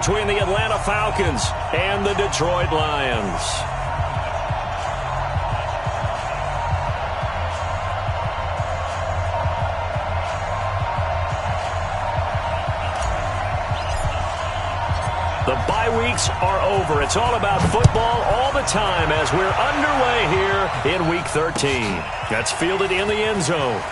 Between the Atlanta Falcons and the Detroit Lions. The bye weeks are over. It's all about football all the time as we're underway here in Week 13. That's fielded in the end zone.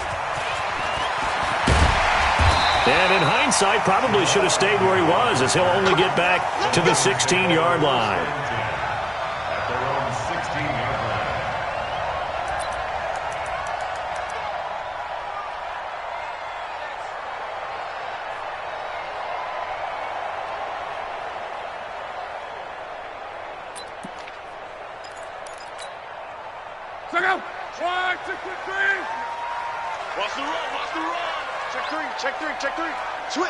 And in hindsight, probably should have stayed where he was, as he'll only get back to the 16-yard line. At their own 16-yard line. Check out. 1, 2, 3. Watch the run, watch the run. Check three. Switch.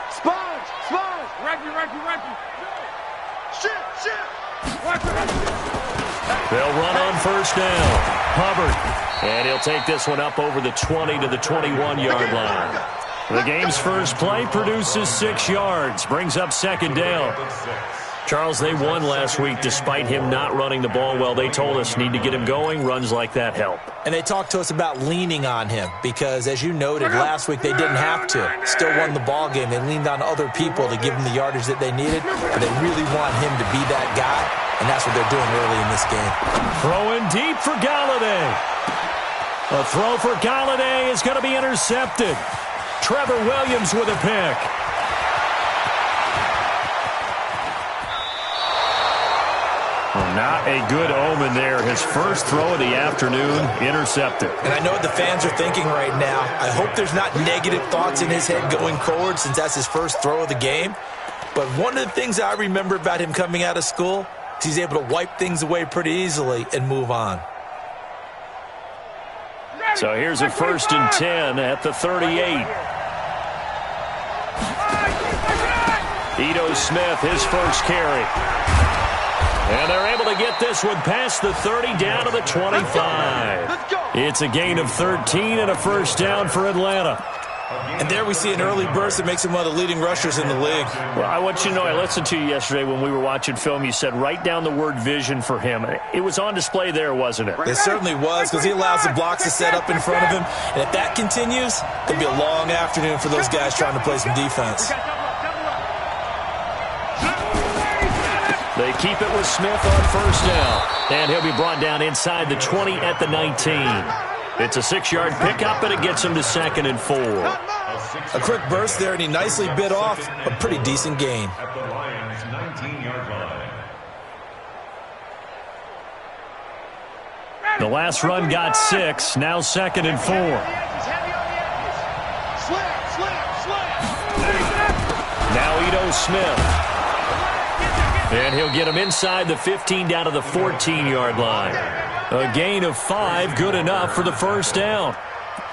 Sponge. Ranky. Shit. They'll run on first down. Hubbard. And he'll take this one up over the 20 to the 21-yard line. The game's first play produces 6 yards. Brings up second down. Charles, they won last week despite him not running the ball well. They told us need to get him going. Runs like that help. And they talked to us about leaning on him because, as you noted, last week they didn't have to. Still won the ball game. They leaned on other people to give him the yardage that they needed, but they really want him to be that guy, and that's what they're doing early in this game. Throwing deep for Galladay. A throw for Galladay is going to be intercepted. Trevor Williams with a pick. Well, not a good omen there. His first throw of the afternoon, intercepted. And I know what the fans are thinking right now. I hope there's not negative thoughts in his head going forward since that's his first throw of the game. But one of the things I remember about him coming out of school is he's able to wipe things away pretty easily and move on. So here's a 1st and 10 at the 38. Ito Smith, his first carry. And they're able to get this one past the 30 down to the 25. It's a gain of 13 and a first down for Atlanta. And there we see an early burst that makes him one of the leading rushers in the league. Well, I want you to know, I listened to you yesterday when we were watching film. You said write down the word vision for him. It was on display there, wasn't it? It certainly was, because he allows the blocks to set up in front of him. And if that continues, it'll be a long afternoon for those guys trying to play some defense. They keep it with Smith on first down. And he'll be brought down inside the 20 at the 19. It's a 6-yard pickup, and it gets him to 2nd and 4. A quick burst there, and he nicely bit off a pretty decent gain. At the Lions' 19-yard line. The last run got 6. Now 2nd and 4. Now Ito Smith. And he'll get him inside the 15 down to the 14-yard line. A gain of 5, good enough for the first down.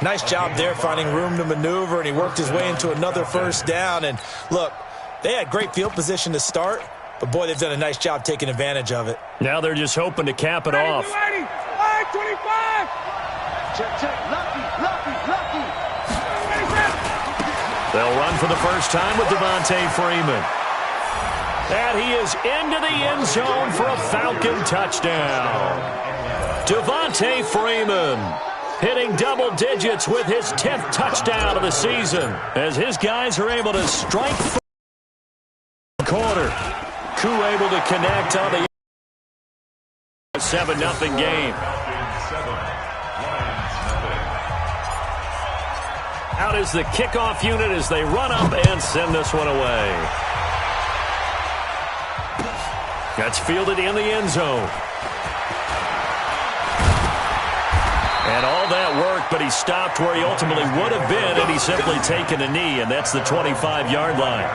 Nice job there finding room to maneuver, and he worked his way into another first down. And look, they had great field position to start, but boy, they've done a nice job taking advantage of it. Now they're just hoping to cap it off. 25. Check. Lucky. They'll run for the first time with Devontae Freeman. And he is into the end zone for a Falcon touchdown. Devontae Freeman hitting double digits with his 10th touchdown of the season as his guys are able to strike for the quarter. Koo able to connect on the 7-0 game. Out is the kickoff unit as they run up and send this one away. That's fielded in the end zone. And all that work, but he stopped where he ultimately would have been, and he's simply taken a knee, and that's the 25-yard line.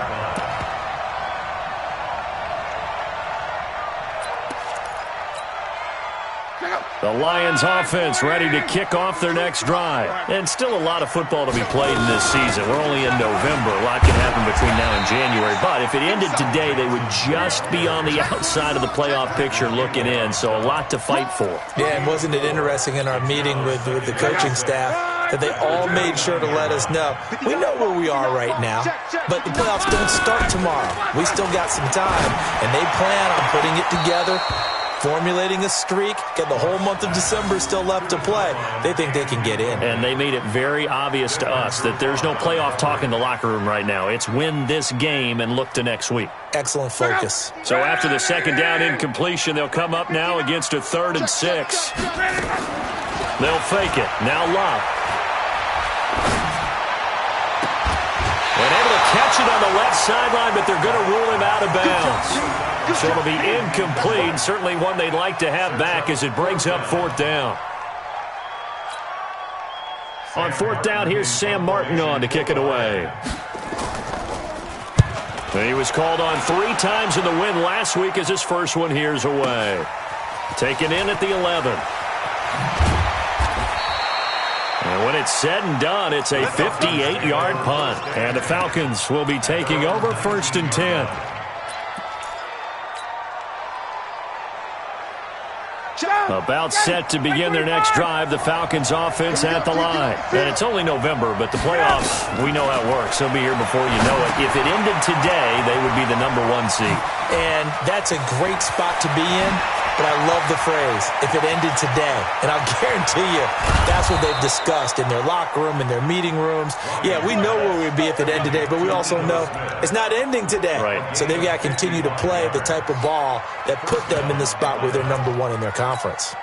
The Lions offense ready to kick off their next drive. And still a lot of football to be played in this season. We're only in November. A lot can happen between now and January. But if it ended today, they would just be on the outside of the playoff picture looking in. So a lot to fight for. Yeah, and wasn't it interesting in our meeting with the coaching staff? that they all made sure to let us know. We know where we are right now, but the playoffs don't start tomorrow. We still got some time, and they plan on putting it together, formulating a streak, get the whole month of December still left to play. They think they can get in. And they made it very obvious to us that there's no playoff talk in the locker room right now. It's win this game and look to next week. Excellent focus. So after the second down incompletion, they'll come up now against a 3rd and 6. They'll fake it. Now Love. And able to catch it on the left sideline, but they're going to rule him out of bounds. So it'll be incomplete. Certainly one they'd like to have back as it brings up 4th down. On 4th down, here's Sam Martin on to kick it away. He was called on 3 times in the win last week as his first one here's away. Taken in at the 11. And when it's said and done, it's a 58-yard punt. And the Falcons will be taking over 1st and 10. About set to begin their next drive, the Falcons offense at the line. And it's only November, but the playoffs, we know how it works. They'll be here before you know it. If it ended today, they would be the #1 seed. And that's a great spot to be in, but I love the phrase, if it ended today. And I'll guarantee you, that's what they've discussed in their locker room, in their meeting rooms. Yeah, we know where we'd be if it ended today, but we also know it's not ending today. Right. So they've got to continue to play the type of ball that put them in the spot where they're #1 in their conference.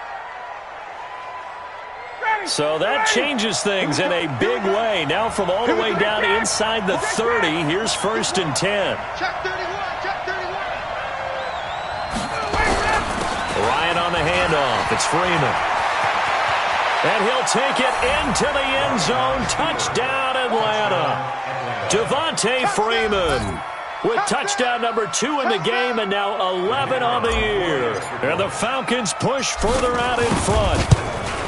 So that changes things in a big way. Now from all the way down inside the 30, here's 1st and 10. Check 31, check 31. Ryan on the handoff. It's Freeman. And he'll take it into the end zone. Touchdown, Atlanta. Devontae Freeman with touchdown #2 in the game and now 11 on the year. And the Falcons push further out in front.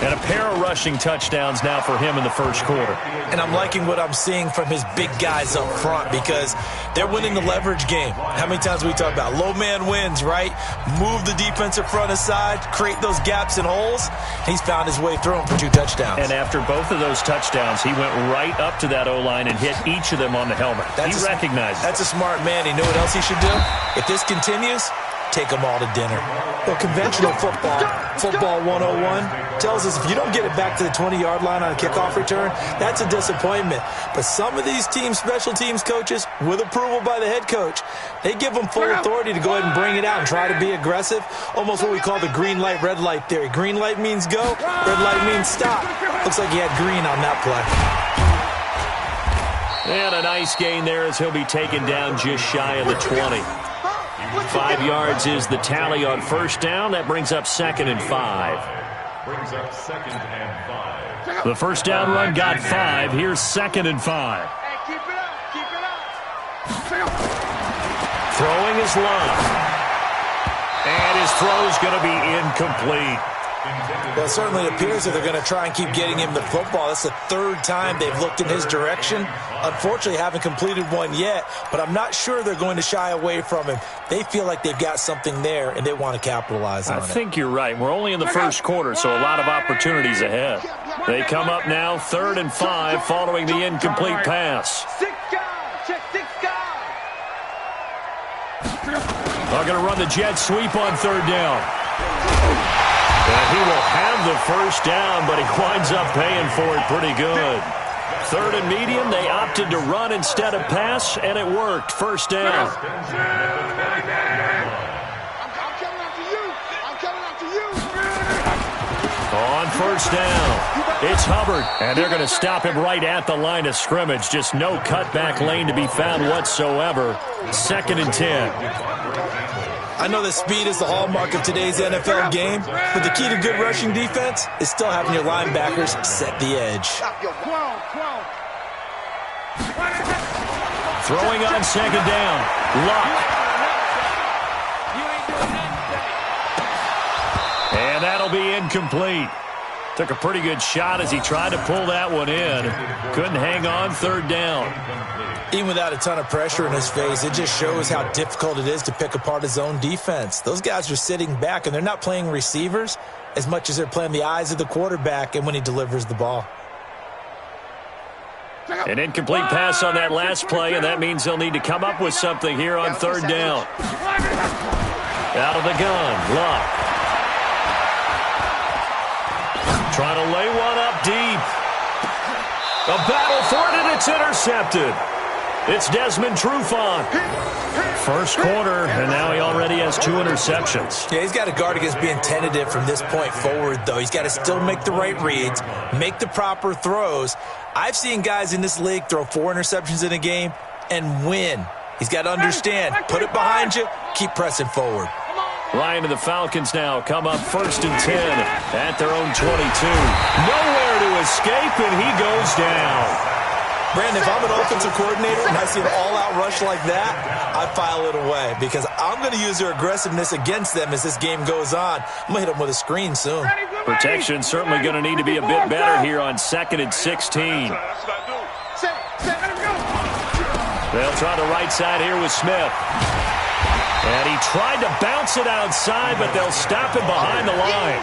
And a pair of rushing touchdowns now for him in the first quarter. And I'm liking what I'm seeing from his big guys up front because they're winning the leverage game. How many times we talk about low man wins, right? Move the defensive front aside, create those gaps and holes. He's found his way through them for 2 touchdowns. And after both of those touchdowns, he went right up to that O-line and hit each of them on the helmet. He recognized it. That's a smart man. He knew what else he should do. If this continues, take them all to dinner. Well, conventional football 101, tells us if you don't get it back to the 20-yard line on a kickoff return, that's a disappointment. But some of these team special teams coaches, with approval by the head coach, they give them full authority to go ahead and bring it out and try to be aggressive, almost what we call the green light, red light theory. Green light means go, red light means stop. Looks like he had green on that play. And a nice gain there as he'll be taken down just shy of the 20. 5 yards is the tally on 1st down. That brings up 2nd and 5. Brings up 2nd and 5. The first down run got 5. Here's 2nd and 5. Hey, keep it up, keep it up. Throwing is Love. And his throw's going to be incomplete. Well, it certainly appears that they're going to try and keep getting him the football. That's the 3rd time they've looked in his direction. Unfortunately, haven't completed one yet, but I'm not sure they're going to shy away from him. They feel like they've got something there, and they want to capitalize on it. I think you're right. We're only in the first quarter, so a lot of opportunities ahead. They come up now, 3rd and 5, following the incomplete pass. 6 guys, check 6 guys. They're going to run the jet sweep on 3rd down. And he will have the first down, but he winds up paying for it pretty good. 3rd and medium, they opted to run instead of pass, and it worked. First down. I'm coming after you. I'm coming after you. On 1st down, it's Hubbard, and they're going to stop him right at the line of scrimmage. Just no cutback lane to be found whatsoever. 2nd and 10. I know that speed is the hallmark of today's NFL game, but the key to good rushing defense is still having your linebackers set the edge. Throwing on 2nd down, Luck. And that'll be incomplete. Took a pretty good shot as he tried to pull that one in. Couldn't hang on 3rd down. Even without a ton of pressure in his face, it just shows how difficult it is to pick apart his own defense. Those guys are sitting back, and they're not playing receivers as much as they're playing the eyes of the quarterback and when he delivers the ball. An incomplete pass on that last play, and that means they'll need to come up with something here on third down. Out of the gun, Luck. Trying to lay one up deep. A battle for it, and it's intercepted. It's Desmond Trufant. First quarter, and now he already has 2 interceptions. Yeah, he's got to guard against being tentative from this point forward, though. He's got to still make the right reads, make the proper throws. I've seen guys in this league throw 4 interceptions in a game and win. He's got to understand, put it behind you, keep pressing forward. Ryan and the Falcons now come up 1st and 10 at their own 22. Nowhere to escape, and he goes down. Brandon, if I'm an offensive coordinator and I see an all-out rush like that, I file it away because I'm going to use their aggressiveness against them as this game goes on. I'm going to hit them with a screen soon. Protection certainly going to need to be a bit better here on 2nd and 16. They'll try the right side here with Smith. And he tried to bounce it outside, but they'll stop it behind the line.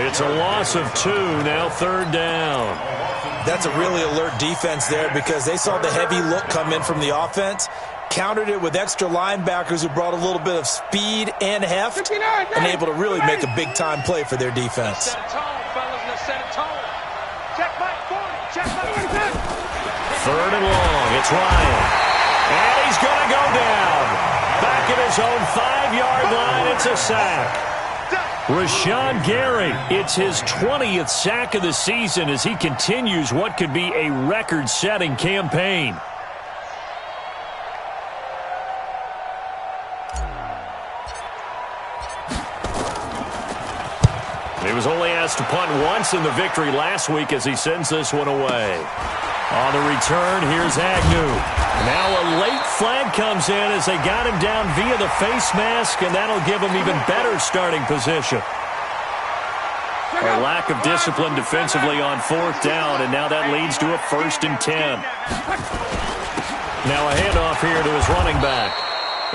It's a loss of 2, now 3rd down. That's a really alert defense there because they saw the heavy look come in from the offense, countered it with extra linebackers who brought a little bit of speed and heft, and able to really make a big-time play for their defense. 3rd and long, it's Ryan. And he's going to go down. Back at his own 5-yard line, it's a sack. Rashawn Gary, it's his 20th sack of the season as he continues what could be a record-setting campaign. He was only asked to punt once in the victory last week as he sends this one away. On the return, here's Agnew. Now a late flag comes in as they got him down via the face mask, and that'll give him even better starting position. A lack of discipline defensively on 4th down, and now that leads to a 1st and 10. Now a handoff here to his running back.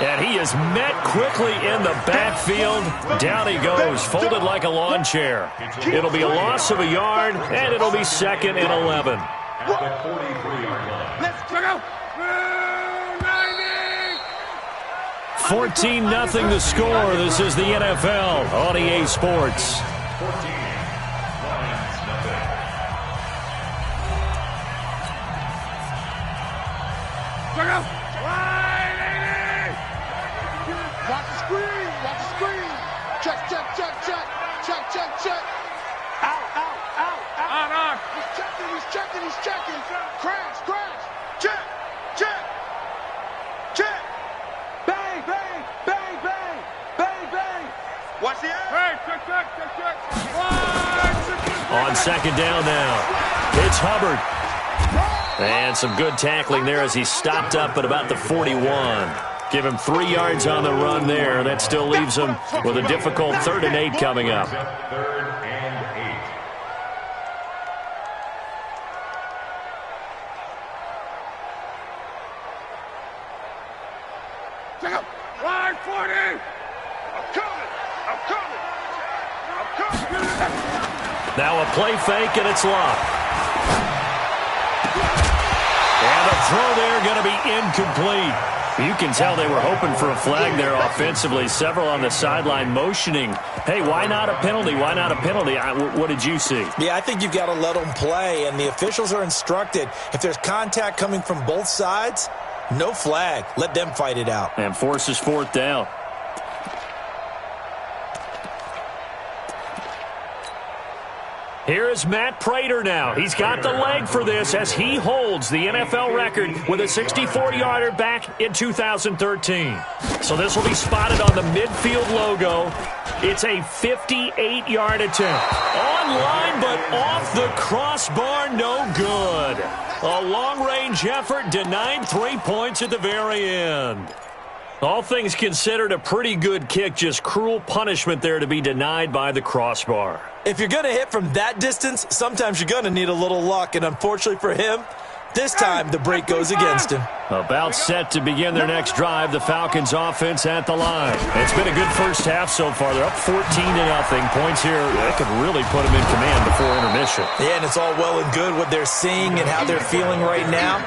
And he is met quickly in the backfield. Down he goes, folded like a lawn chair. It'll be a loss of a yard, and it'll be 2nd and 11. 14-0 the score. This is the NFL on EA Sports. Watch the screen. Watch the screen. Check, check, check, check. Check, check, check. Out, out, out, out. On. He's checking, he's checking, he's checking. Crash, crash. Check, check, check. Bang, bang, bang, bang, bang, bang. Watch the air. Hey, check, check, check, check. On 2nd down now, it's Hubbard. And some good tackling there as he stopped up at about the 41. Give him 3 yards on the run there. That still leaves him with a difficult 3rd and 8 coming up. 3rd and 8. Check out. Line 40. I'm coming. I'm coming. I'm coming. Now a play fake, and it's locked. And a throw there going to be incomplete. You can tell they were hoping for a flag there offensively. Several on the sideline motioning, hey, why not a penalty? Why not a penalty? What did you see? Yeah, I think you've got to let them play, and the officials are instructed. If there's contact coming from both sides, no flag. Let them fight it out. And forces 4th down. Here is Matt Prater now. He's got the leg for this as he holds the NFL record with a 64-yarder back in 2013. So this will be spotted on the midfield logo. It's a 58-yard attempt. On line, but off the crossbar, no good. A long-range effort denied 3 points at the very end. All things considered, a pretty good kick, just cruel punishment there to be denied by the crossbar. If you're going to hit from that distance, sometimes you're going to need a little luck, and unfortunately for him, This time, the break goes against him. About set to begin their next drive, the Falcons offense at the line. It's been a good first half so far. They're up 14-0. Points here, that could really put them in command before intermission. Yeah, and it's all well and good what they're seeing and how they're feeling right now.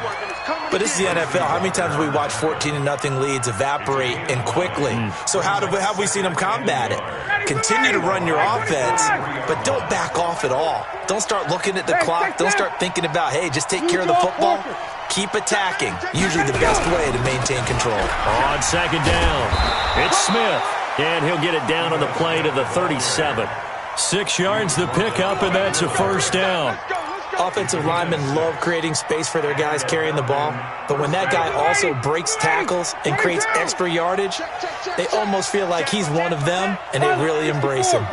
But this is the NFL. How many times have we watched 14-0 leads evaporate and quickly? So how have we seen them combat it? Continue to run your offense, but don't back off at all. Don't start looking at the clock. Don't start thinking about, hey, just take care of the football. Keep attacking. Usually the best way to maintain control. On second down, it's Smith, and he'll get it down on the play to the 37. 6 yards the pickup, and that's a first down. Offensive linemen love creating space for their guys carrying the ball, but when that guy also breaks tackles and creates extra yardage, they almost feel like he's one of them, and they really embrace him.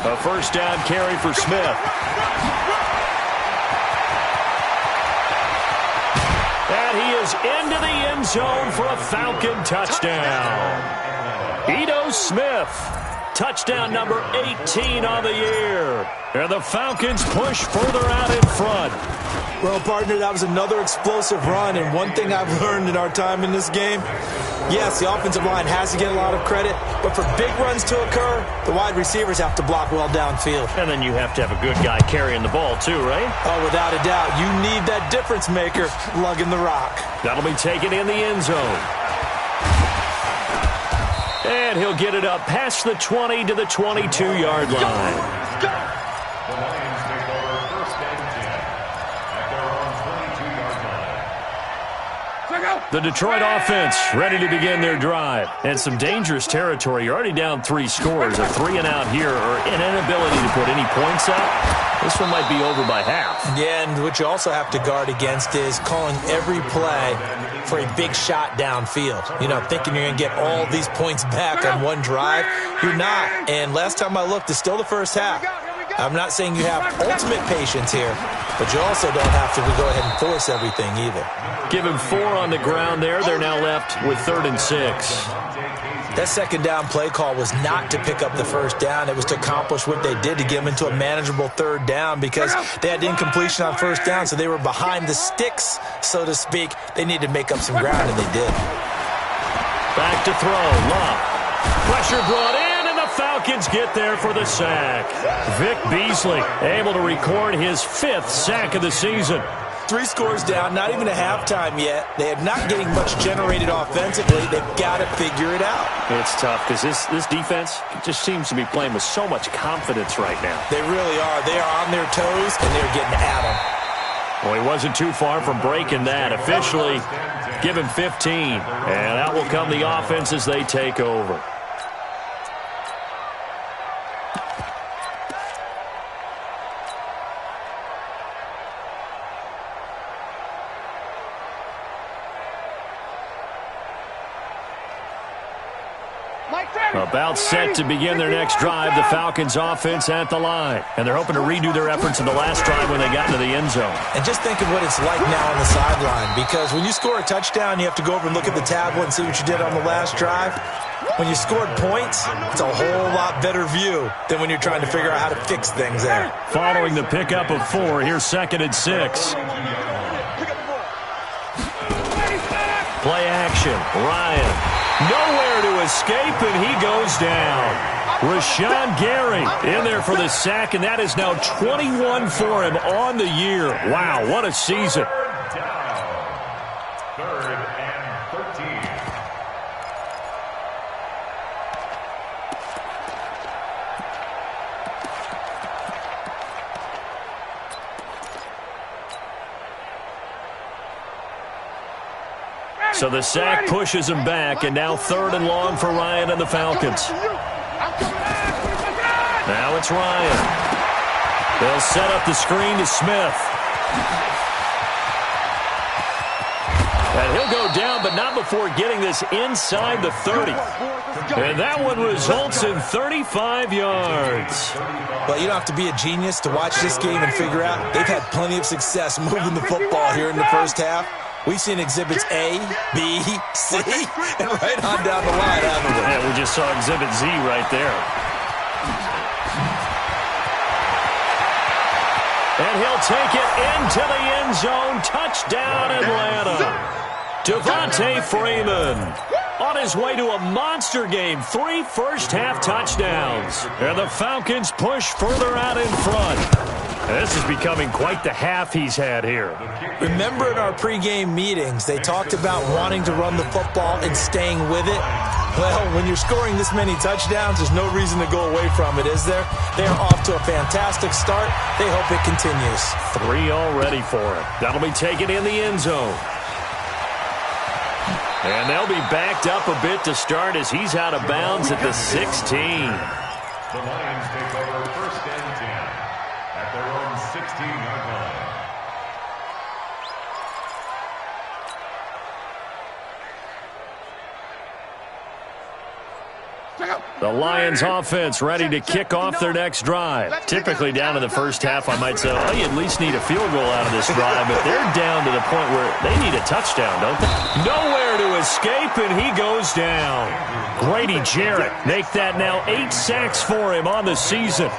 A first down carry for Smith. And he is into the end zone for a Falcon touchdown. Ito Smith, touchdown number 18 on the year. And the Falcons push further out in front. Well, partner, that was another explosive run, and one thing I've learned in our time in this game, yes, the offensive line has to get a lot of credit, but for big runs to occur, the wide receivers have to block well downfield. And then you have to have a good guy carrying the ball too, right? Oh, without a doubt. You need that difference maker lugging the rock. That'll be taken in the end zone. And he'll get it up past the 20 to the 22-yard line. The Lions take over first and 10 at their own 22-yard line. The Detroit offense ready to begin their drive. And some dangerous territory. You're already down 3 scores. A 3 and out here, or an inability to put any points up. This one might be over by half. Yeah, and what you also have to guard against is calling every play for a big shot downfield. You know, thinking you're going to get all these points back on one drive. You're not. And last time I looked, it's still the first half. I'm not saying you have ultimate patience here, but you also don't have to go ahead and force everything either. Give him 4 on the ground there. They're now left with 3rd and 6. That second down play call was not to pick up the first down. It was to accomplish what they did to get them into a manageable 3rd down because they had incompletion on first down, so they were behind the sticks, so to speak. They needed to make up some ground, and they did. Back to throw. Love. Pressure brought in, and the Falcons get there for the sack. Vic Beasley able to record his 5th sack of the season. 3 scores down, not even a halftime yet. They are not getting much generated offensively. They've got to figure it out. It's tough because this defense just seems to be playing with so much confidence right now. They really are. They are on their toes, and they're getting at them. Well, he wasn't too far from breaking that. Officially, give him 15. And out will come the offense as they take over. About set to begin their next drive, the Falcons offense at the line. And they're hoping to redo their efforts in the last drive when they got into the end zone. And just think of what it's like now on the sideline, because when you score a touchdown, you have to go over and look at the tablet and see what you did on the last drive. When you scored points, it's a whole lot better view than when you're trying to figure out how to fix things there. Following the pickup of 4, here's 2nd and 6. Play action. Ryan. Nowhere to escape, and he goes down. Rashawn Gary in there for the sack, and that is now 21 for him on the year. Wow, what a season. 3rd and 13. So the sack pushes him back, and now 3rd and long for Ryan and the Falcons. Now it's Ryan. They'll set up the screen to Smith. And he'll go down, but not before getting this inside the 30. And that one results in 35 yards. Well, you don't have to be a genius to watch this game and figure out they've had plenty of success moving the football here in the first half. We've seen exhibits A, B, C, and right on down the line, haven't we? Yeah, we just saw exhibit Z right there. And he'll take it into the end zone. Touchdown, Atlanta. Devontae Freeman on his way to a monster game. 3 first-half touchdowns. And the Falcons push further out in front. This is becoming quite the half he's had here. Remember in our pregame meetings, they talked about wanting to run the football and staying with it? Well, when you're scoring this many touchdowns, there's no reason to go away from it, is there? They are off to a fantastic start. They hope it continues. 3 already for him. That'll be taken in the end zone. And they'll be backed up a bit to start as he's out of bounds at the 16. The Lions take over first and 10 at their own 16-yard line. The Lions offense ready to kick off their next drive. Typically down in the first half, I might say, oh, you at least need a field goal out of this drive, but they're down to the point where they need a touchdown, don't they? Nowhere to escape, and he goes down. Grady Jarrett make that now 8 sacks for him on the season.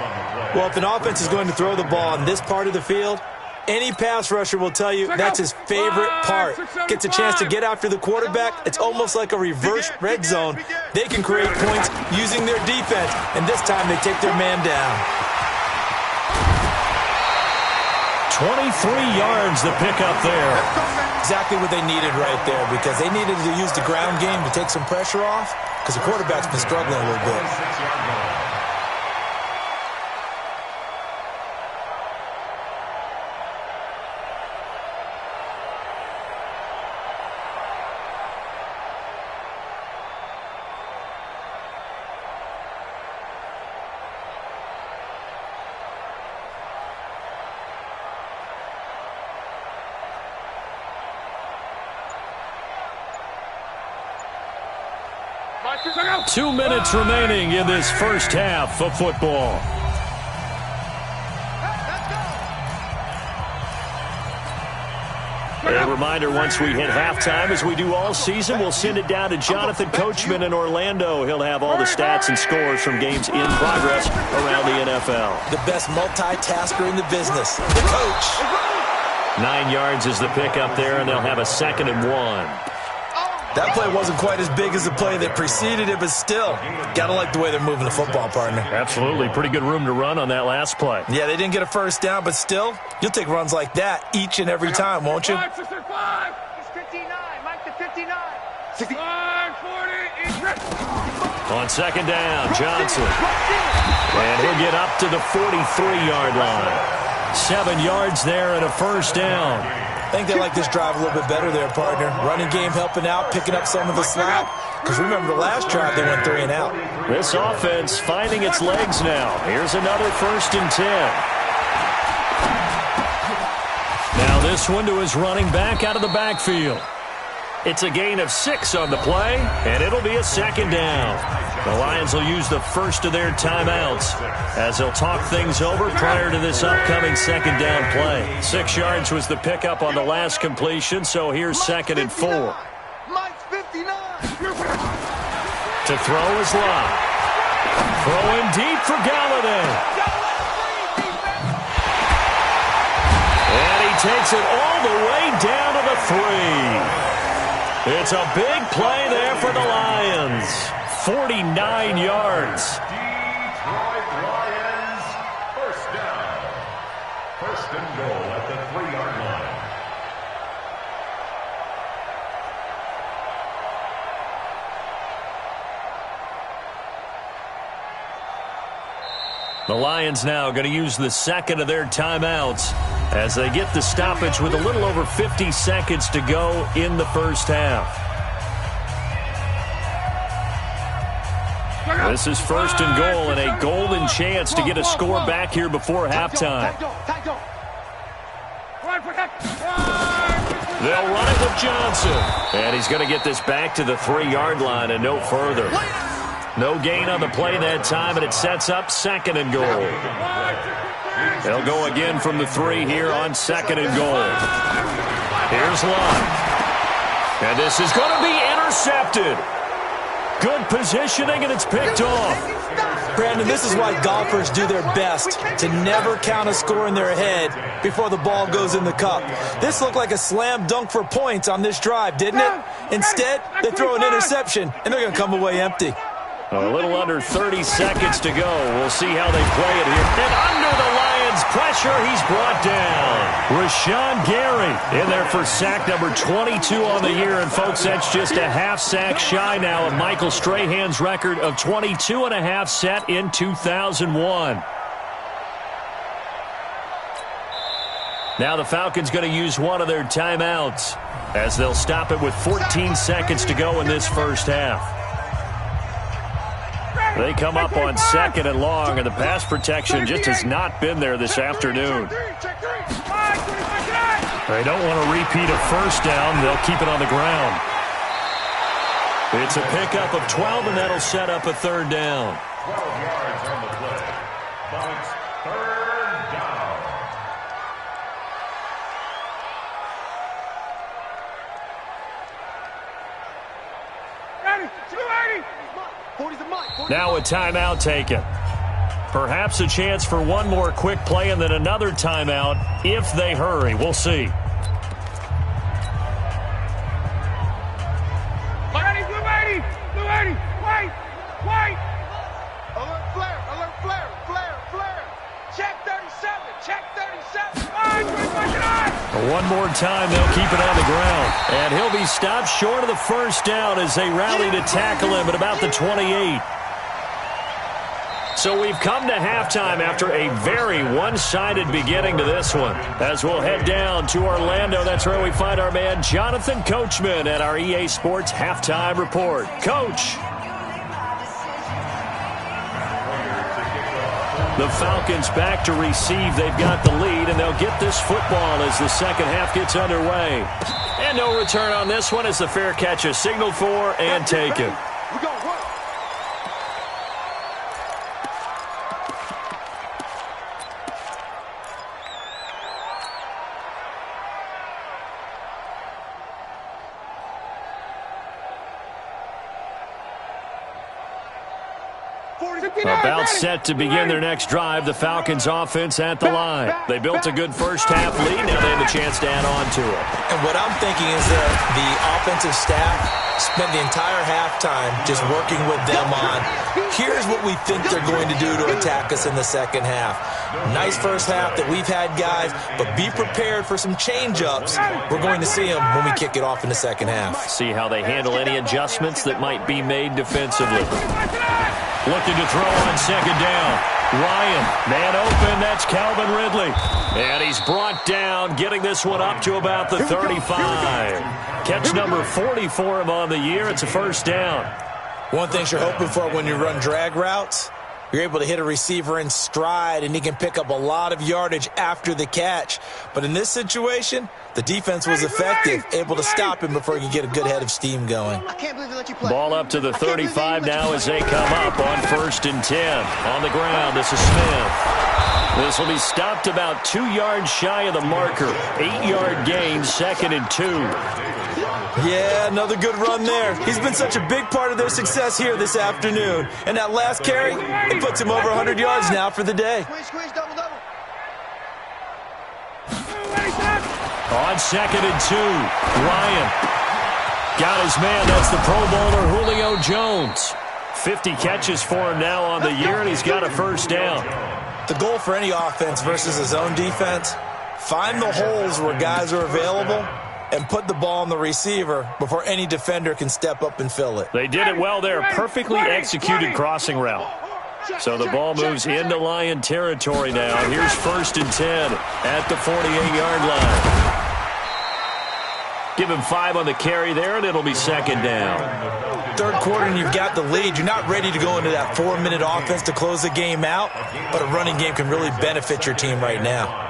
Well, if an offense is going to throw the ball on this part of the field, any pass rusher will tell you that's his favorite part. Gets a chance to get after the quarterback. It's almost like a reverse red zone. They can create points using their defense, and this time they take their man down. 23 yards to pick up there. Exactly what they needed right there, because they needed to use the ground game to take some pressure off, because the quarterback's been struggling a little bit. Two minutes remaining in this first half of football. A reminder, once we hit halftime, as we do all season, we'll send it down to Jonathan Coachman in Orlando. He'll have all the stats and scores from games in progress around the NFL. The best multitasker in the business, the coach. 9 yards is the pickup there, and they'll have a 2nd and 1. That play wasn't quite as big as the play that preceded it, but still, gotta like the way they're moving the football, partner. Absolutely. Pretty good room to run on that last play. Yeah, they didn't get a first down, but still, you'll take runs like that each and every time, won't you? He's 59. Mike to 59. 65, 40. On 2nd down, Johnson. And he'll get up to the 43-yard line. 7 yards there and a first down. I think they like this drive a little bit better there, partner. Running game helping out, picking up some of the slack. Because remember, the last drive they went 3 and out. This offense finding its legs now. Here's another 1st and 10. Now this one to his running back out of the backfield. It's a gain of 6 on the play, and it'll be a 2nd down. The Lions will use the first of their timeouts as they'll talk things over prior to this upcoming 2nd down play. 6 yards was the pickup on the last completion, so here's 2nd and 4. Mike's 59. To throw is Lott. Throwing deep for Galladay. And he takes it all the way down to the 3. It's a big play there for the Lions. 49 yards. Detroit Lions, first down. 1st and goal at the 3-yard line. The Lions now going to use the 2nd of their timeouts as they get the stoppage with a little over 50 seconds to go in the first half. This is 1st and goal and a golden chance to get a score back here before halftime. They'll run it with Johnson. And he's going to get this back to the 3-yard line and no further. No gain on the play that time, and it sets up 2nd and goal. They'll go again from the 3 here on 2nd and goal. Here's Lott. And this is going to be intercepted. Good positioning, and it's picked off. Brandon, this is why golfers do their best to never count a score in their head before the ball goes in the cup. This looked like a slam dunk for points on this drive, didn't it? Instead, they throw an interception, and they're going to come away empty. A little under 30 seconds to go. We'll see how they play it here. And under the Lions' pressure, he's brought down. Rashawn Gary in there for sack number 22 on the year. And, folks, that's just a half sack shy now of Michael Strahan's record of 22 and a half set in 2001. Now the Falcons going to use one of their timeouts as they'll stop it with 14 seconds to go in this first half. They come up on 2nd and long, and the pass protection just has not been there this afternoon. They don't want to repeat a first down. They'll keep it on the ground. It's a pickup of 12, and that'll set up a 3rd down. 12 yards on the play. Bucks 3rd down. Now a timeout taken. Perhaps a chance for one more quick play and then another timeout if they hurry. We'll see. Alert flare, alert flare, flare, flare. Check 37, check 37. One more time, they'll keep it on the ground. And he'll be stopped short of the first down as they rally to tackle him at about the 28. So we've come to halftime after a very one-sided beginning to this one. As we'll head down to Orlando, that's where we find our man Jonathan Coachman at our EA Sports Halftime Report. Coach. The Falcons back to receive. They've got the lead, and they'll get this football as the second half gets underway. And no return on this one as the fair catch is signaled for and taken. We go, run. About set to begin their next drive, the Falcons offense at the line. They built a good first half lead. Now they have a chance to add on to it. And what I'm thinking is that the offensive staff spent the entire halftime just working with them on, here's what we think they're going to do to attack us in the second half. Nice first half that we've had, guys, but be prepared for some change-ups. We're going to see them when we kick it off in the second half. See how they handle any adjustments that might be made defensively. Looking to throw on second down. Ryan, man open, that's Calvin Ridley. And he's brought down, getting this one up to about the 35. Catch number 40 for him on the year. It's a first down. One thing you're hoping for when you run drag routes, you're able to hit a receiver in stride, and he can pick up a lot of yardage after the catch. But in this situation, the defense was effective, able to stop him before he could get a good head of steam going. I can't believe they let you play. Ball up to the 35 now as they come up on 1st and 10. On the ground, this is Smith. This will be stopped about 2 yards shy of the marker. 8-yard gain, 2nd and 2. Yeah, another good run there. He's been such a big part of their success here this afternoon. And that last carry, it puts him over 100 yards now for the day. Squeeze, double, double. On 2nd and 2, Ryan got his man. That's the Pro Bowler Julio Jones. 50 catches for him now on the year, and he's got a first down. The goal for any offense versus his own defense, find the holes where guys are available and put the ball on the receiver before any defender can step up and fill it. They did it well there. Perfectly executed crossing route. So the ball moves into Lion territory now. Here's 1st and 10 at the 48-yard line. Give him 5 on the carry there, and it'll be 2nd down. Third quarter, and you've got the lead. You're not ready to go into that 4-minute offense to close the game out, but a running game can really benefit your team right now.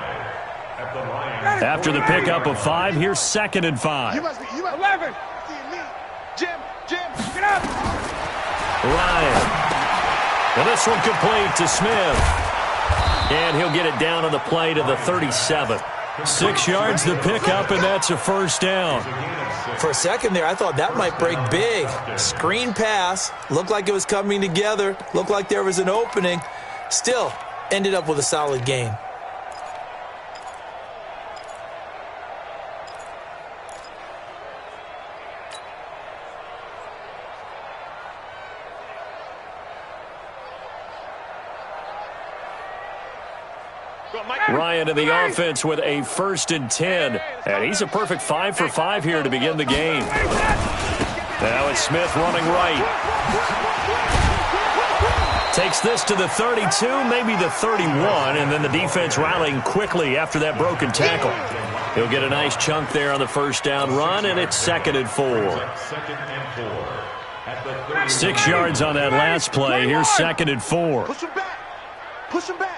After the pickup of 5, here's 2nd and 5. You must be 11. Jim, get up. Ryan. And this one complete to Smith. And he'll get it down on the play to the 37. 6 yards the pickup, and that's a first down. For a second there, I thought that might break big. Screen pass. Looked like it was coming together. Looked like there was an opening. Still, ended up with a solid gain. Ryan in the offense with a 1st and 10. And he's a perfect 5 for 5 here to begin the game. Now it's Smith running right. Takes this to the 32, maybe the 31, and then the defense rallying quickly after that broken tackle. He'll get a nice chunk there on the first down run, and it's 2nd and 4. 6 yards on that last play. Here's 2nd and 4. Push him back. Push him back.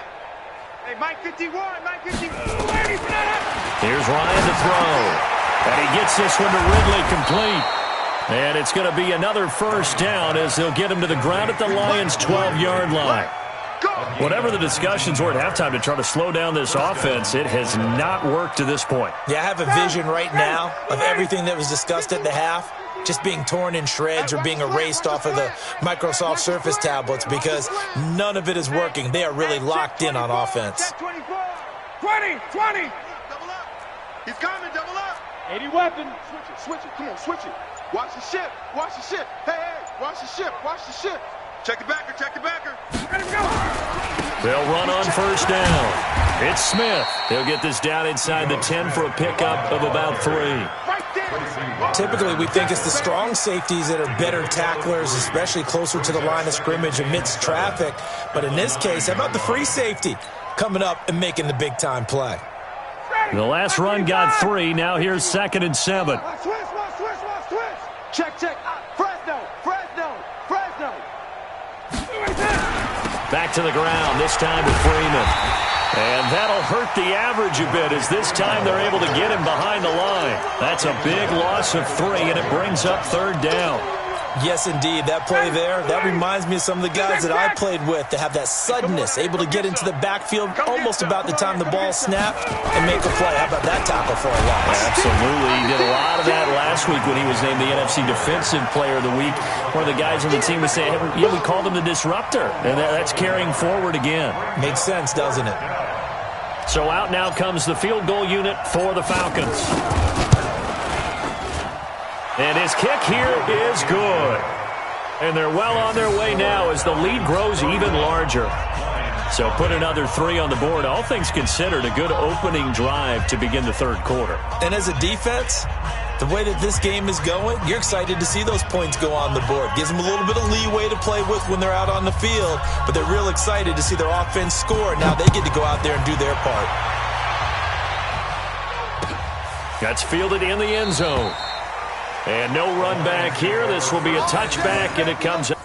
Hey, Mike 51, Mike 51. Here's Ryan to throw. And he gets this one to Ridley complete. And it's going to be another first down as they'll get him to the ground at the Lions' 12-yard line. Whatever the discussions were at halftime to try to slow down this offense, it has not worked to this point. Yeah, I have a vision right now of everything that was discussed at the half just being torn in shreds or being erased off of the Microsoft Surface tablets because none of it is working. They are really locked in on offense. 20, 20. Double up. He's coming, double up. 80 weapon. Switch it, come on, switch it. Watch the ship, watch the ship. Hey, watch the ship, watch the ship. Check the backer, check the backer. Let him go. They'll run on first down. It's Smith. He'll get this down inside the 10 for a pickup of about 3. Right there. Typically, we think it's the strong safeties that are better tacklers, especially closer to the line of scrimmage amidst traffic. But in this case, how about the free safety coming up and making the big-time play? The last run got 3. Now here's 2nd and 7. Switch. Check. Fresno. Back to the ground, this time to Freeman. And that'll hurt the average a bit as this time they're able to get him behind the line. That's a big loss of 3, and it brings up 3rd down. Yes, indeed. That play there, that reminds me of some of the guys that I played with that have that suddenness, able to get into the backfield almost about the time the ball snapped and make a play. How about that tackle for a loss? Absolutely. He did a lot of that last week when he was named the NFC Defensive Player of the Week. One of the guys on the team was saying, hey, we called him the disruptor, and that's carrying forward again. Makes sense, doesn't it? So out now comes the field goal unit for the Falcons. And his kick here is good. And they're well on their way now as the lead grows even larger. So put another 3 on the board. All things considered, a good opening drive to begin the 3rd quarter. And as a defense, the way that this game is going, you're excited to see those points go on the board. Gives them a little bit of leeway to play with when they're out on the field, but they're real excited to see their offense score. Now they get to go out there and do their part. That's fielded in the end zone. And no run back here. This will be a touchback, and it comes up.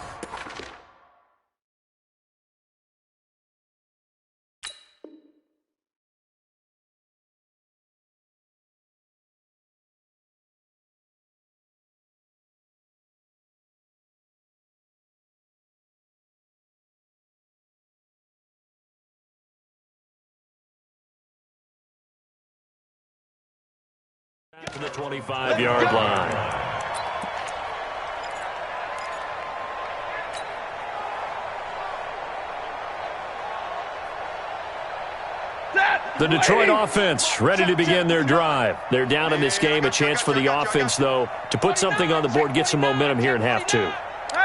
To the 25-yard line. The Detroit offense ready to begin their drive. They're down in this game. A chance for the offense, though, to put something on the board, get some momentum here in half 2.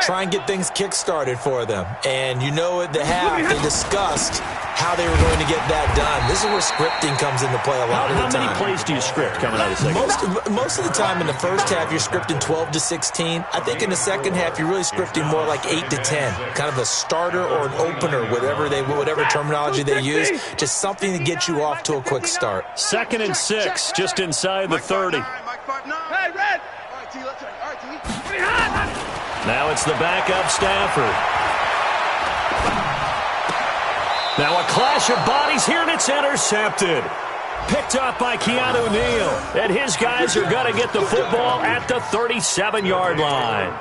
Try and get things kick-started for them. And you know at the half, they discussed how they were going to get that done. This is where scripting comes into play a lot of the time. How many plays do you script coming out of the second? Most of the time in the first half, you're scripting 12 to 16. I think in the second half, you're really scripting more like 8 to 10. Kind of a starter or an opener, whatever terminology they use. Just something to get you off to a quick start. 2nd and 6, just inside the 30. Hey, Red. All right, T, let's try. All right, T. Now it's the backup Stafford. Now a clash of bodies here, and it's intercepted. Picked up by Keanu Neal. And his guys are going to get the football at the 37-yard line.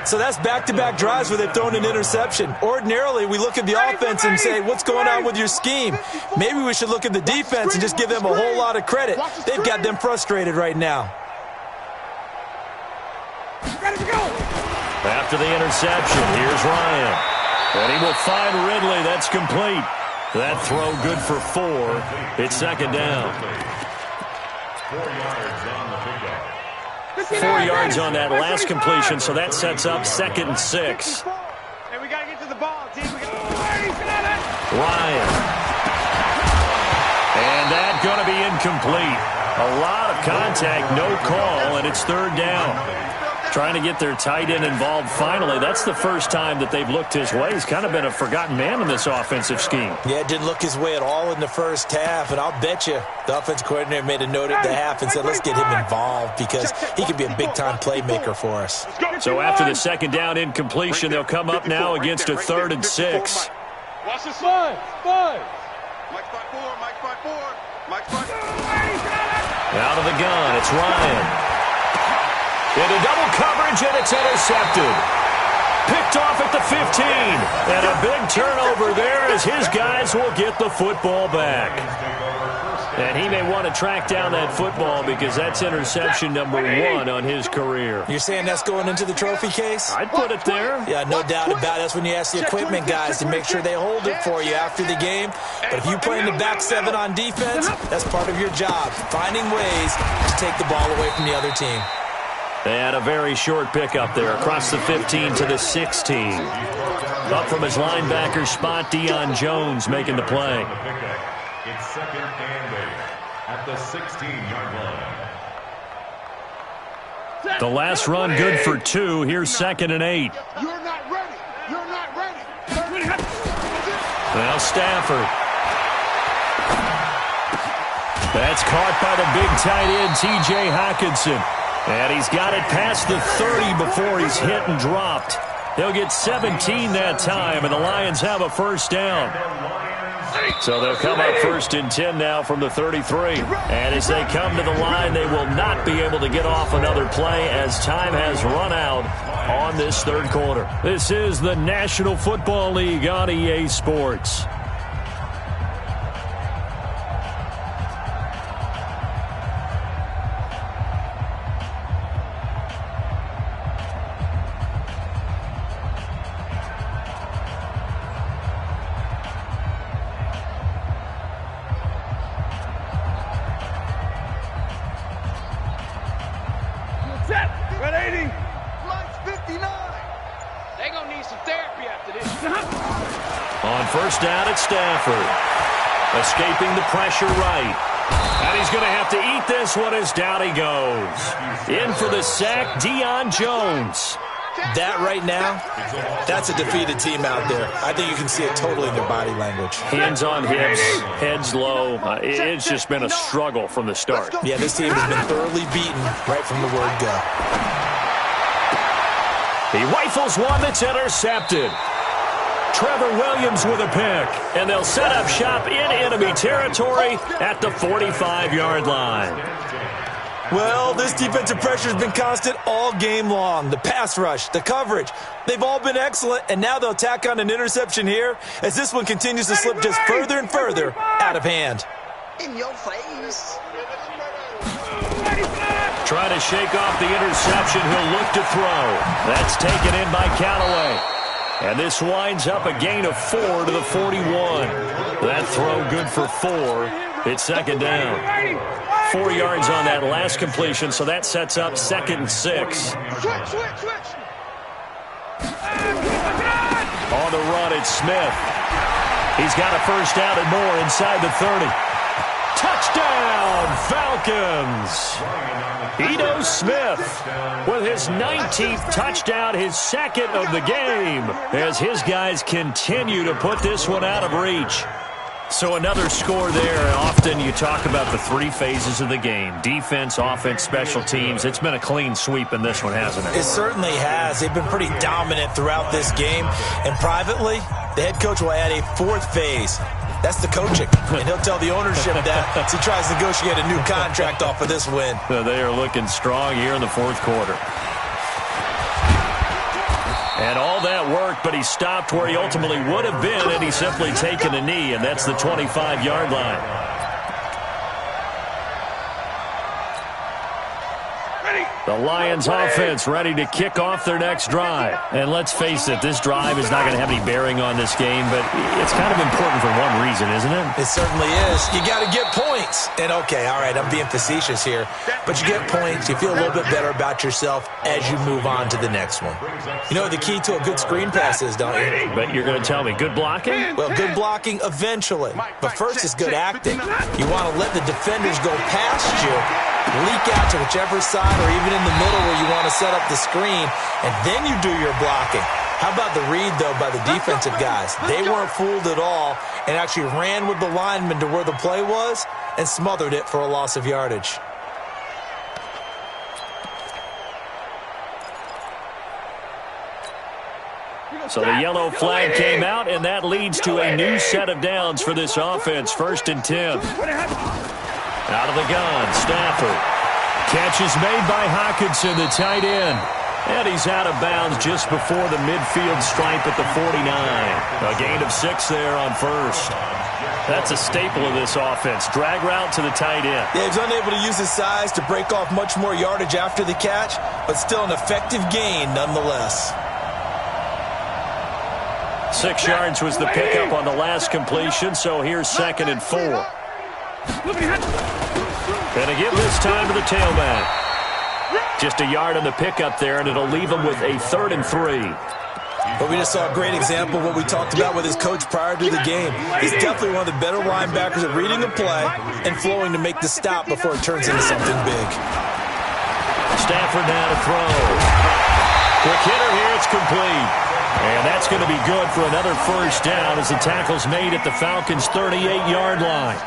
So that's back-to-back drives where they've thrown an interception. Ordinarily, we look at the offense and say, what's going on with your scheme? Maybe we should look at the defense and just give them a whole lot of credit. They've got them frustrated right now. After the interception, here's Ryan. And he will find Ridley. That's complete. That throw good for 4. It's second down. 4 yards on that last completion, so that sets up 2nd and 6. And we got to get to the ball, team. Ryan. And that's going to be incomplete. A lot of contact, no call, and it's 3rd down. Trying to get their tight end involved finally. That's the first time that they've looked his way. He's kind of been a forgotten man in this offensive scheme. Yeah, didn't look his way at all in the first half, and I'll bet you the offense coordinator made a note at the half and said, let's get him involved because he could be a big-time playmaker for us. So after the second down incompletion, they'll come up now against a 3rd and 6. Watch this five. Mike 5-4, Mike 5-4, Mike 5-4. Out of the gun, it's Ryan. Into double coverage, and it's intercepted. Picked off at the 15. And a big turnover there as his guys will get the football back. And he may want to track down that football because that's interception number 1 on his career. You're saying that's going into the trophy case? I'd put it there. Yeah, no doubt about it. That's when you ask the equipment guys to make sure they hold it for you after the game. But if you play in the back 7 on defense, that's part of your job, finding ways to take the ball away from the other team. And a very short pickup there across the 15 to the 16. Up from his linebacker spot, Deion Jones making the play. It's 2nd and 8 at the 16-yard line. The last run good for 2. Here's 2nd and 8. You're not ready. You're not ready. Now Stafford. That's caught by the big tight end, T.J. Hockenson. And he's got it past the 30 before he's hit and dropped. He'll get 17 that time, and the Lions have a first down. So they'll come up 1st and 10 now from the 33. And as they come to the line, they will not be able to get off another play as time has run out on this 3rd quarter. This is the National Football League on EA Sports. On first down, it's Stafford. Escaping the pressure right. And he's going to have to eat this one as down he goes. In for the sack, Deion Jones. That right now, that's a defeated team out there. I think you can see it totally in their body language. Hands on hips, heads low. It's just been a struggle from the start. Yeah, this team has been thoroughly beaten right from the word go. He rifles one that's intercepted. Trevor Williams with a pick. And they'll set up shop in enemy territory at the 45-yard line. Well, this defensive pressure has been constant all game long. The pass rush, the coverage, they've all been excellent, and now they'll tack on an interception here as this one continues to slip just further and further out of hand. In your face. Trying to shake off the interception. He'll look to throw. That's taken in by Callaway. And this winds up a gain of 4 to the 41. That throw good for 4. It's second down. 4 yards on that last completion, so that sets up 2nd and 6. Switch. On the run, it's Smith. He's got a first down and more inside the 30. Touchdown, Falcons! Ito Smith with his 19th touchdown, his 2nd of the game, as his guys continue to put this one out of reach. So another score there. Often you talk about the 3 phases of the game. Defense, offense, special teams. It's been a clean sweep in this one, hasn't it? It certainly has. They've been pretty dominant throughout this game. And privately, the head coach will add a 4th phase. That's the coaching. And he'll tell the ownership that as he tries to negotiate a new contract off of this win. They are looking strong here in the fourth quarter. And all that worked, but he stopped where he ultimately would have been, and he's simply taken a knee, and that's the 25-yard line. The Lions offense ready to kick off their next drive. And let's face it, this drive is not going to have any bearing on this game, but it's kind of important for one reason, isn't it? It certainly is. You got to get points. And okay, all right, I'm being facetious here, but you get points, you feel a little bit better about yourself as you move on to the next one. You know what the key to a good screen pass is, don't you? But you're going to tell me, good blocking? Well, good blocking eventually. But first is good acting. You want to let the defenders go past you, leak out to whichever side or even in the middle where you want to set up the screen, and then you do your blocking. How about the read, though, by the defensive guys? They weren't fooled at all and actually ran with the lineman to where the play was and smothered it for a loss of yardage. So the yellow flag came out, and that leads to a new set of downs for this offense. 1st and 10. Out of the gun, Stafford. Catch is made by Hockenson, the tight end. And he's out of bounds just before the midfield stripe at the 49. A gain of 6 there on first. That's a staple of this offense. Drag route to the tight end. Yeah, he's unable to use his size to break off much more yardage after the catch, but still an effective gain nonetheless. 6 yards was the pickup on the last completion, so here's 2nd and 4. And a give this time to the tailback. Just a yard on the pickup there, and it'll leave him with a 3rd and 3. But we just saw a great example of what we talked about with his coach prior to the game. He's definitely one of the better linebackers at reading the play and flowing to make the stop before it turns into something big. Stafford now to throw. Quick hitter here, it's complete. And that's going to be good for another first down as the tackle's made at the Falcons' 38-yard line.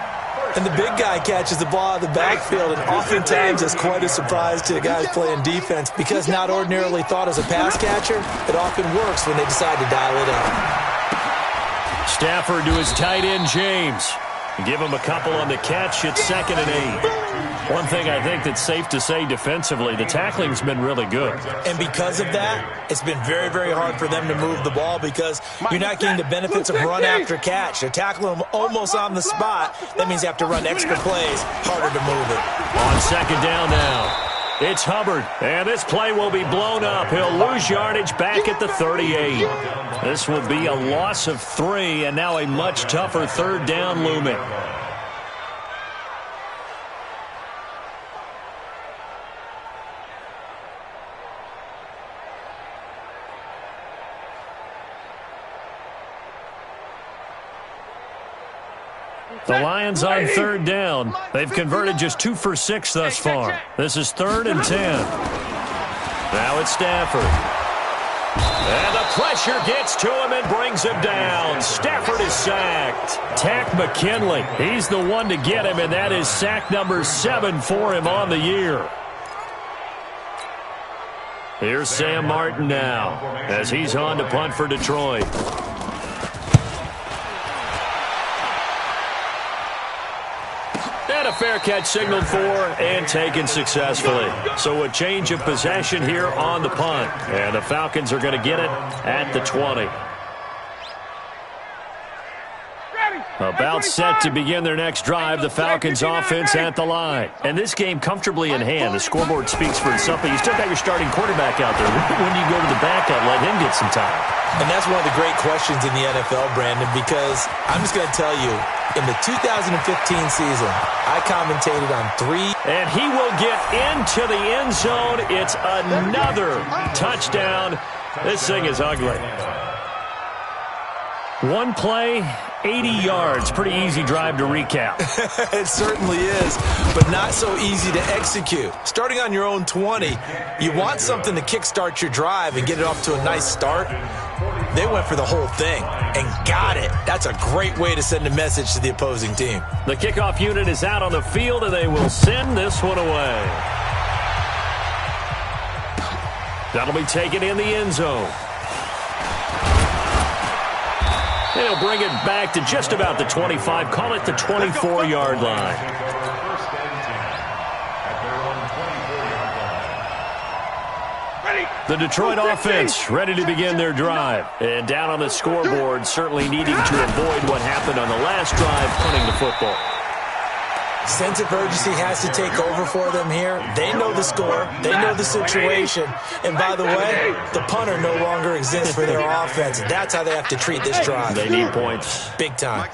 And the big guy catches the ball out of the backfield, and oftentimes it's quite a surprise to the guys playing defense because not ordinarily thought as a pass catcher, it often works when they decide to dial it up. Stafford to his tight end, James. Give him a couple on the catch. It's 2nd and 8. One thing I think that's safe to say defensively, the tackling's been really good. And because of that, it's been very, very hard for them to move the ball because you're not getting the benefits of run after catch. They're tackling them almost on the spot. That means you have to run extra plays, harder to move it. On 2nd down now. It's Hubbard, and this play will be blown up. He'll lose yardage back at the 38. This will be a loss of 3, and now a much tougher 3rd down looming. The Lions on 3rd down. They've converted just 2 for 6 thus far. This is 3rd and 10. Now it's Stafford. And the pressure gets to him and brings him down. Stafford is sacked. Tack McKinley, he's the one to get him, and that is sack number 7 for him on the year. Here's Sam Martin now as he's on to punt for Detroit. And a fair catch signaled for and taken successfully. So a change of possession here on the punt. And the Falcons are going to get it at the 20. About set to begin their next drive, the Falcons offense at the line. And this game comfortably in hand. The scoreboard speaks for itself, but you still got your starting quarterback out there. When do you go to the backup, let him get some time? And that's one of the great questions in the NFL, Brandon, because I'm just going to tell you, in the 2015 season, I commentated on 3. And he will get into the end zone. It's another touchdown. This thing is ugly. One play, 80 yards. Pretty easy drive to recap. It certainly is, but not so easy to execute. Starting on your own 20, you want something to kickstart your drive and get it off to a nice start. They went for the whole thing and got it. That's a great way to send a message to the opposing team. The kickoff unit is out on the field, and they will send this one away. That'll be taken in the end zone. They'll bring it back to just about the 25. Call it the 24-yard line. First and 10 at their own 24-yard line. The Detroit offense ready to begin their drive. And down on the scoreboard, certainly needing to avoid what happened on the last drive, punting the football. Sense of urgency has to take over for them here. They know the score. They know the situation. And by the way, the punter no longer exists for their offense. That's how they have to treat this drive. They need points. Big time.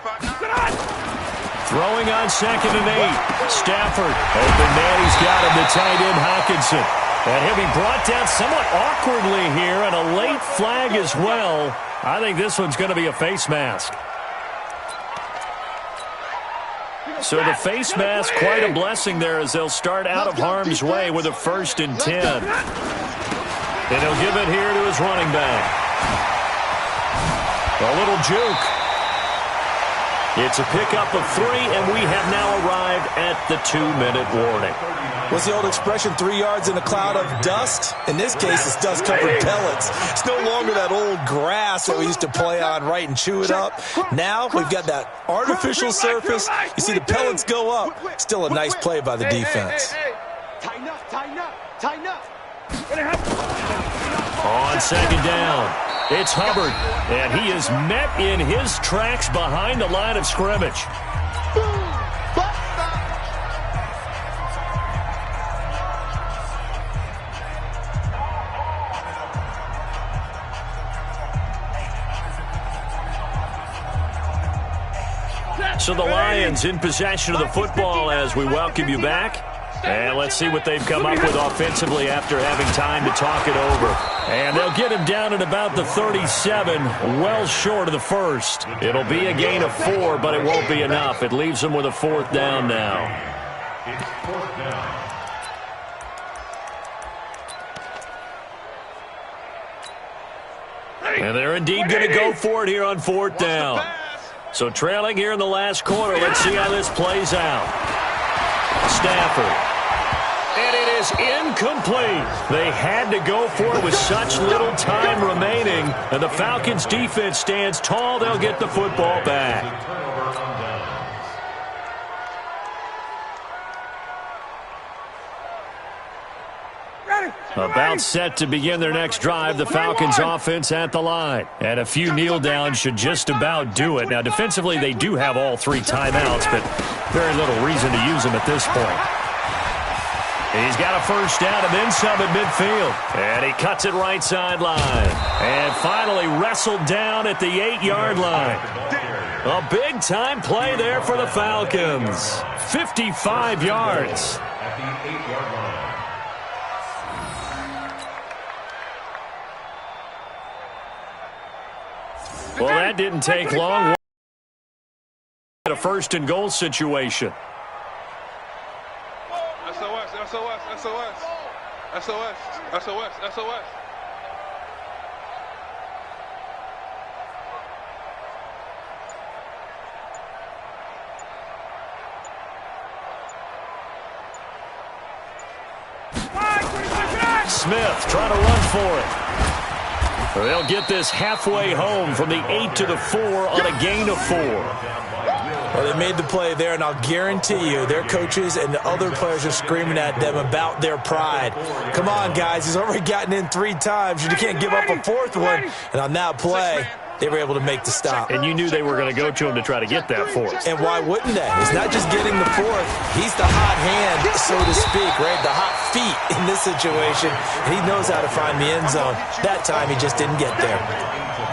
Throwing on 2nd and 8. Stafford. Open man, he's got him. The tight end, Hockenson. And he'll be brought down somewhat awkwardly here, and a late flag as well. I think this one's going to be a face mask. So the face mask, quite a blessing there as they'll start out of harm's way with a 1st and 10. And he'll give it here to his running back. A little juke. It's a pickup of 3, and we have now arrived at the 2-minute warning. What's the old expression, 3 yards in a cloud of dust? In this case, it's dust-covered pellets. It's no longer that old grass that we used to play on, right, and chew it up. Now we've got that artificial surface. You see the pellets go up. Still a nice play by the defense. Tighten up, tighten up, tighten up. On 2nd down, it's Hubbard, and he is met in his tracks behind the line of scrimmage. So the Lions in possession of the football as we welcome you back. And let's see what they've come up with offensively after having time to talk it over. And they'll get him down at about the 37, well short of the first. It'll be a gain of 4, but it won't be enough. It leaves them with a 4th down now. It's 4th down. And they're indeed going to go for it here on 4th down. So trailing here in the last quarter, let's see how this plays out. Stafford. And it is incomplete. They had to go for it with such little time remaining. And the Falcons' defense stands tall. They'll get the football back. Turnover on downs. About set to begin their next drive, the Falcons offense at the line. And a few kneel downs should just about do it. Now, defensively, they do have all 3 timeouts, but very little reason to use them at this point. He's got a 1st down and then some at midfield. And he cuts it right sideline. And finally wrestled down at the 8-yard line. A big-time play there for the Falcons. 55 yards. At the 8-yard line. Well, that didn't take long. A 1st and goal situation. SOS, SOS, SOS. SOS, SOS, SOS. Smith trying to run for it. They'll get this halfway home from the 8 to the 4 on a gain of 4. Well, they made the play there, and I'll guarantee you their coaches and the other players are screaming at them about their pride. Come on, guys. He's already gotten in 3 times. You can't give up a 4th one. And on that play, they were able to make the stop. And you knew they were going to go to him to try to get that 4th. And why wouldn't they? It's not just getting the 4th. He's the hot hand, so to speak, right? The hot feet in this situation. And he knows how to find the end zone. That time, he just didn't get there.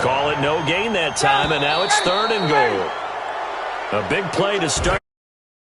Call it no gain that time, and now it's 3rd and goal. A big play to start.